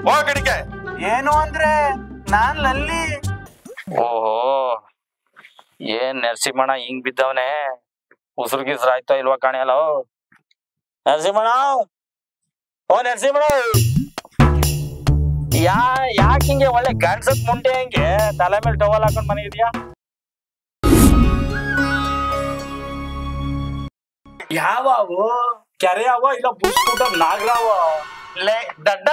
ಹೋಗಡಿಕೆ ಏನು ಅಂದ್ರೆ ನಾನ್ ಲಲ್ಲಿ. ಓಹೋ ಏನ್ ನರಸಿಂಹಣ್ಣ ಹಿಂಗ್ ಬಿದ್ದವನೆ ಉಸಿರುಗಿಸ್ರ ಆಯ್ತೋ ಇಲ್ವಾ ಕಾಣಿಯಲ್ಲ ನರಸಿಂಹಣ್ಣ ಓ ನರಸಿಂಹಣ್ಣ ಯಾಕೆ ಹಿಂಗೆ ಒಳ್ಳೆ ಗಂಡ್ಸಕ್ ಮುಂಡೆ ಹಿಂಗೆ ತಲೆ ಮೇಲೆ ಟವಲ್ ಹಾಕೊಂಡ್ ಮನೆ ಇದೆಯಾ ಯಾವವು ಕೆರೆ ಅವ ಇಲ್ಲ ಬುಸ್ಕೂಟ ನಾಗರಾವ ಲೇ ದಡ್ಡ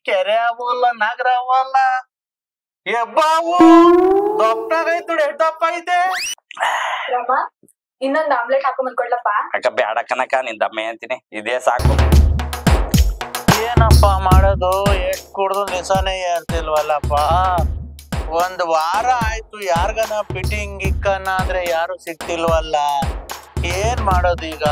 ಕೆರೆ ಅವಲ್ಲ ನಾಗರಾವ ಅಲ್ಲ ಎಬ್ಬಾವು ದೊಡ್ಡಾಗೈತು ಎಷ್ಟಪ್ಪ ಐತೆ ಇನ್ನೊಂದ್ ಆಮ್ಲೆಟ್ ಹಾಕೊಂಡ್ ಕೊಡ್ಲಪ್ಪ. ಅಕ್ಕ ಬ್ಯಾಡ ಕನಕ ನಿಂದಮ್ಮೆ ಅಂತೀನಿ ಇದೇ ಸಾಕು. ಏನಪ್ಪ ಮಾಡೋದು, ಎಷ್ಟ್ ಕುಡ್ದು ನಿಸಾನೇ ಅಂತಿಲ್ವಲ್ಲಪ್ಪ. ಒಂದ್ ವಾರ ಆಯ್ತು, ಯಾರ್ಗನ ಫಿಟ್ಟಿಂಗ್ ಇಕ್ಕನ ಅಂದ್ರೆ ಯಾರು ಸಿಕ್ತಿಲ್ವಲ್ಲ. ಏನ್ ಮಾಡೋದು ಈಗ?